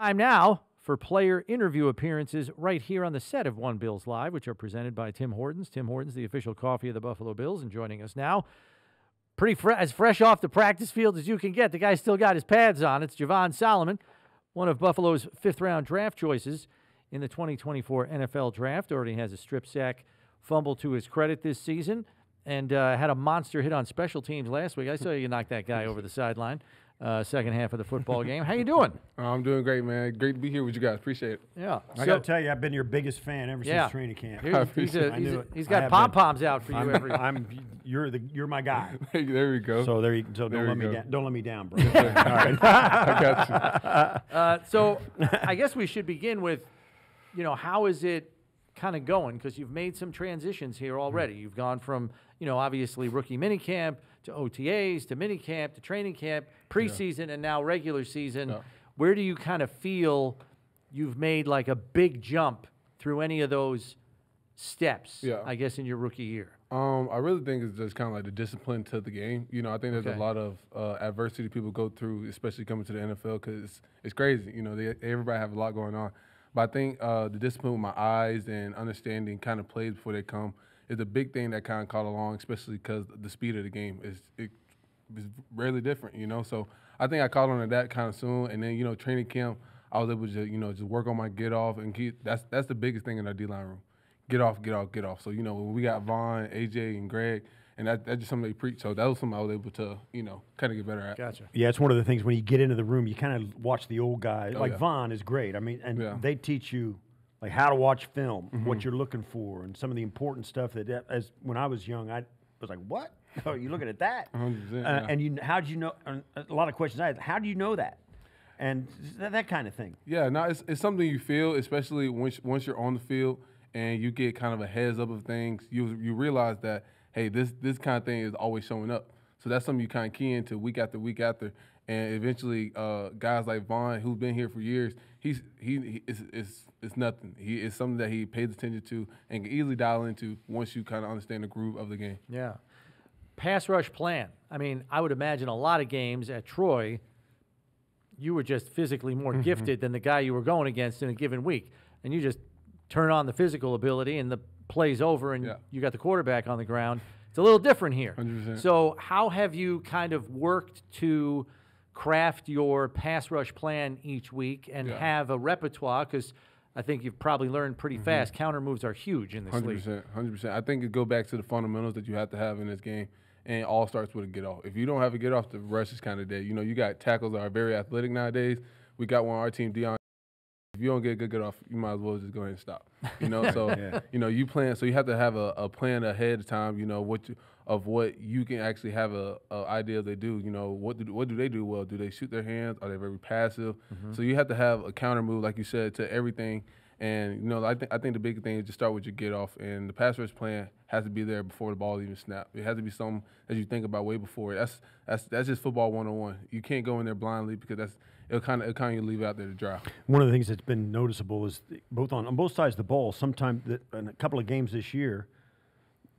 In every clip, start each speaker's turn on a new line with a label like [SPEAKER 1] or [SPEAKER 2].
[SPEAKER 1] Time now for player interview appearances right here on the set of One Bills Live, which are presented by Tim Hortons. Tim Hortons, the official coffee of the Buffalo Bills, and joining us now, as fresh off the practice field as you can get. The guy still got his pads on. It's Javon Solomon, one of Buffalo's fifth-round draft choices in the 2024 NFL Draft. Already has a strip sack fumble to his credit this season, and had a monster hit on special teams last week. I saw you knock that guy over the sideline. Second half of the football game. How you doing?
[SPEAKER 2] I'm doing great, man. Great to be here with you guys. Appreciate it.
[SPEAKER 1] Yeah.
[SPEAKER 3] I got to tell you, I've been your biggest fan ever since training camp.
[SPEAKER 1] He's got pom-poms out for you every.
[SPEAKER 3] You're my guy.
[SPEAKER 2] There we go.
[SPEAKER 3] So don't let me down, bro. All right.
[SPEAKER 2] I got you.
[SPEAKER 1] So I guess we should begin with, how is it kind of going? Because you've made some transitions here already. You've gone from, obviously rookie minicamp to OTAs to minicamp to training camp, preseason, and now regular season.
[SPEAKER 2] Yeah.
[SPEAKER 1] Where do you kind of feel you've made like a big jump through any of those steps, I guess, in your rookie year?
[SPEAKER 2] I really think it's just kind of like the discipline to the game. I think there's a lot of adversity people go through, especially coming to the NFL, because it's crazy. Everybody have a lot going on. But I think the discipline with my eyes and understanding kind of plays before they come is a big thing that kind of caught along, especially because the speed of the game is rarely different, So I think I caught on to that kind of soon. And then, training camp, I was able to, just work on my get off and that's the biggest thing in our D-line room. Get off, get off, get off. So, when we got Vaughn, AJ, and Greg, and that's just something they preach. So that was something I was able to, kind of get better at.
[SPEAKER 1] Gotcha.
[SPEAKER 3] Yeah, it's one of the things when you get into the room, you kind of watch the old guys. Vaughn is great. I mean, and they teach you like how to watch film, what you're looking for, and some of the important stuff that as when I was young, I was like, what? Oh, you're looking at that?
[SPEAKER 2] 100%.
[SPEAKER 3] And how did you know? A lot of questions I had. How do you know that? And that kind of thing.
[SPEAKER 2] Yeah, no, it's something you feel, especially once you're on the field and you get kind of a heads up of things. You realize that, hey, this kind of thing is always showing up. So that's something you kind of key into week after week after. And eventually, guys like Vaughn, who's been here for years, it's nothing. It's something that he pays attention to and can easily dial into once you kind of understand the groove of the game.
[SPEAKER 1] Yeah. Pass rush plan. I mean, I would imagine a lot of games at Troy, you were just physically more gifted than the guy you were going against in a given week. And you just turn on the physical ability and the play's over and you got the quarterback on the ground. It's a little different here.
[SPEAKER 2] 100%.
[SPEAKER 1] So how have you kind of worked to craft your pass rush plan each week and have a repertoire? Because I think you've probably learned pretty fast. Counter moves are huge in this league.
[SPEAKER 2] 100%. I think it go back to the fundamentals that you have to have in this game, and it all starts with a get off. If you don't have a get off, the rush is kind of dead. You got tackles that are very athletic nowadays. We got one on our team, Dion. If you don't get a good get off, you might as well just go ahead and stop. So you plan. So you have to have a plan ahead of time. What you can actually have a idea they do. What do they do well? Do they shoot their hands? Are they very passive? So you have to have a counter move, like you said, to everything. And I think the big thing is just start with your get off, and the pass rush plan has to be there before the ball even snaps. It has to be something that you think about way before. That's just football 101. You can't go in there blindly because it'll kind of leave out there to dry.
[SPEAKER 3] One of the things that's been noticeable is on both sides of the ball. Sometimes in a couple of games this year,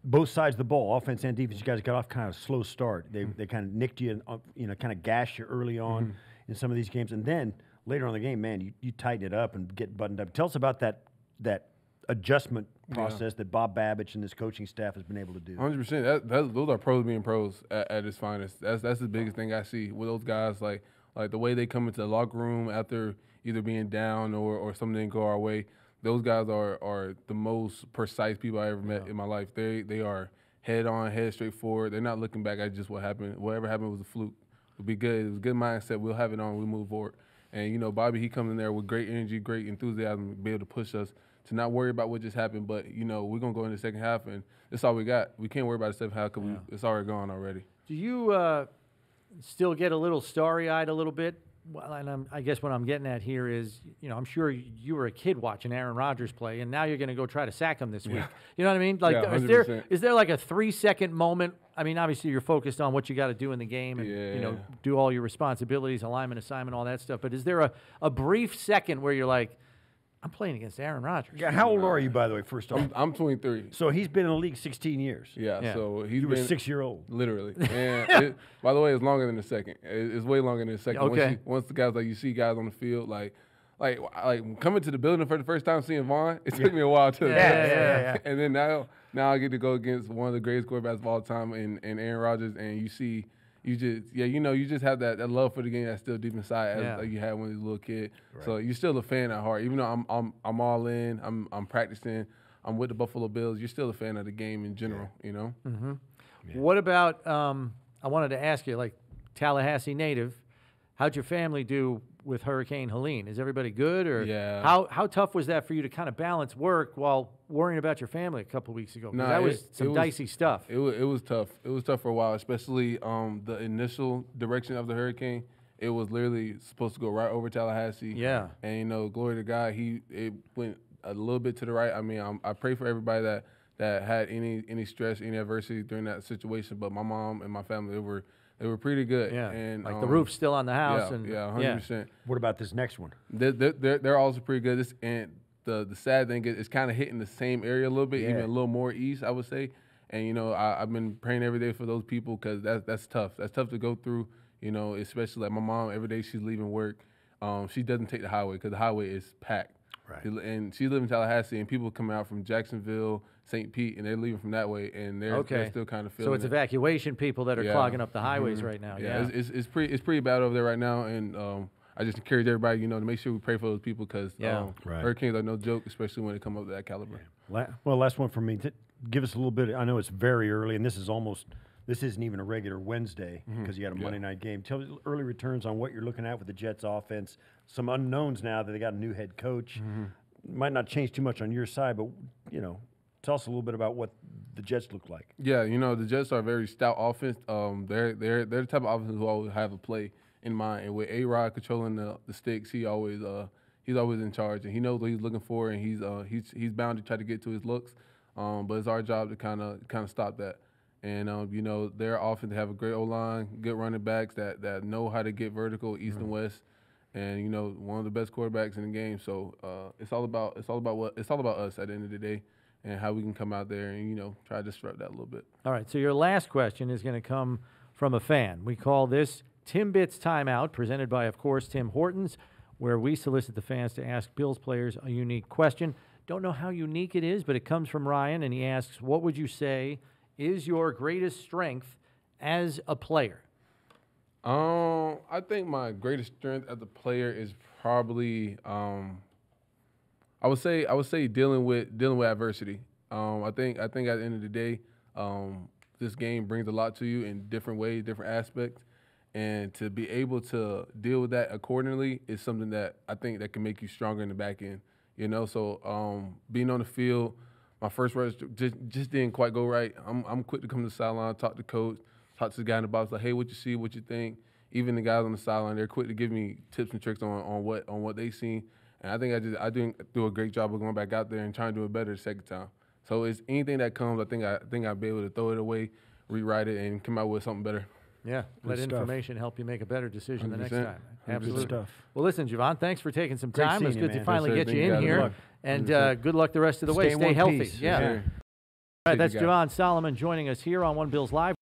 [SPEAKER 3] both sides of the ball, offense and defense, you guys got off kind of a slow start. They kind of nicked you and kind of gashed you early on in some of these games, and then later on in the game, man, you tighten it up and get buttoned up. Tell us about that adjustment process that Bob Babich and this coaching staff has been able to do.
[SPEAKER 2] 100%. Those are pros being pros at its finest. That's the biggest thing I see with those guys. Like the way they come into the locker room after either being down or something didn't go our way. Those guys are the most precise people I ever met in my life. They are head on, head straight forward. They're not looking back at just what happened. Whatever happened was a fluke. It'll be good. It was a good mindset. We'll have it on. We'll move forward. And, Bobby, he comes in there with great energy, great enthusiasm, be able to push us to not worry about what just happened. But, we're going to go in the second half, and that's all we got. We can't worry about the second half because it's already gone already.
[SPEAKER 1] Do you still get a little starry-eyed a little bit? Well, and I guess what I'm getting at here is, I'm sure you were a kid watching Aaron Rodgers play, and now you're going to go try to sack him this week. You know what I mean? Like, is there like a 3-second moment? I mean, obviously you're focused on what you got to do in the game and do all your responsibilities, alignment, assignment, all that stuff. But is there a brief second where you're like, I'm playing against Aaron Rodgers?
[SPEAKER 3] Yeah. How old are you, by the way? First off,
[SPEAKER 2] I'm 23.
[SPEAKER 3] So he's been in the league 16 years.
[SPEAKER 2] Yeah. So
[SPEAKER 3] you were 6-year-old.
[SPEAKER 2] Literally. And by the way, it's longer than a second. It's way longer than a second.
[SPEAKER 1] Okay.
[SPEAKER 2] Once the guys you see guys on the field, like like coming to the building for the first time, seeing Vaughn. It took me a while to.
[SPEAKER 1] Yeah.
[SPEAKER 2] And then now I get to go against one of the greatest quarterbacks of all time, in Aaron Rodgers, and you see. You just have that love for the game that's still deep inside, as like you had when you was a little kid. Right. So you're still a fan at heart, even though I'm all in. I'm practicing. I'm with the Buffalo Bills. You're still a fan of the game in general, you know.
[SPEAKER 1] Mm-hmm. Yeah. What about? I wanted to ask you, like Tallahassee native, how'd your family do with Hurricane Helene? Is everybody good, or how tough was that for you to kind of balance work while worrying about your family a couple of weeks ago? That was some dicey stuff.
[SPEAKER 2] It was tough. It was tough for a while, especially the initial direction of the hurricane. It was literally supposed to go right over Tallahassee. Yeah. And glory to God, it went a little bit to the right. I mean, I pray for everybody that had any stress, any adversity during that situation. But my mom and my family, they were pretty good.
[SPEAKER 1] Yeah.
[SPEAKER 2] And
[SPEAKER 1] like the roof's still on the house.
[SPEAKER 2] Yeah, 100%.
[SPEAKER 3] What about this next one?
[SPEAKER 2] They're also pretty good. And the sad thing is it's kind of hitting the same area a little bit, even a little more east, I would say. And I've been praying every day for those people, because that's tough. That's tough to go through. Especially like my mom, every day she's leaving work. She doesn't take the highway because the highway is packed. Right. And she lives in Tallahassee, and people come out from Jacksonville, St. Pete, and they're leaving from that way, and they're still kind of feeling.
[SPEAKER 1] So it's evacuation people that are clogging up the highways right now.
[SPEAKER 2] Yeah, it's pretty bad over there right now, and I just encourage everybody, to make sure we pray for those people, because hurricanes are no joke, especially when they come up to that caliber.
[SPEAKER 3] Well, last one from me. Give us a little bit. I know it's very early, and this isn't even a regular Wednesday because you got a Monday night game. Tell me early returns on what you're looking at with the Jets offense. Some unknowns now that they got a new head coach. Might not change too much on your side, but tell us a little bit about what the Jets look like. Yeah,
[SPEAKER 2] the Jets are a very stout offense. They're the type of offense who always have a play in mind. And with A-Rod controlling the sticks, he's always in charge, and he knows what he's looking for, and he's bound to try to get to his looks. But it's our job to kind of stop that. And their offense, they have a great O-line, good running backs that know how to get vertical east and west, and one of the best quarterbacks in the game. So it's all about us at the end of the day, and how we can come out there and try to disrupt that a little bit.
[SPEAKER 1] All right. So your last question is going to come from a fan. We call this Timbits Timeout, presented by, of course, Tim Hortons, where we solicit the fans to ask Bills players a unique question. Don't know how unique it is, but it comes from Ryan, and he asks, what would you say is your greatest strength as a player?
[SPEAKER 2] I think my greatest strength as a player is probably I would say dealing with adversity. I think at the end of the day, this game brings a lot to you in different ways, different aspects, and to be able to deal with that accordingly is something that I think that can make you stronger in the back end. So being on the field, my first rush just didn't quite go right. I'm quick to come to the sideline, talk to coach, talk to the guy in the box, like, hey, what you see, what you think. Even the guys on the sideline, they're quick to give me tips and tricks on what they seen. And I think I didn't do a great job of going back out there and trying to do it better the second time. So it's anything that comes, I think I'll be able to throw it away, rewrite it, and come out with something better.
[SPEAKER 1] Yeah, let information help you make a better decision 100%. The next time. Absolutely.
[SPEAKER 3] Good stuff.
[SPEAKER 1] Well, listen, Javon, thanks for taking some time.
[SPEAKER 3] Great
[SPEAKER 1] it's good
[SPEAKER 3] you,
[SPEAKER 1] to finally get you in here. And good luck the rest of the way. Stay healthy.
[SPEAKER 3] Peace.
[SPEAKER 1] Yeah. All right, that's Javon Solomon joining us here on One Bills Live.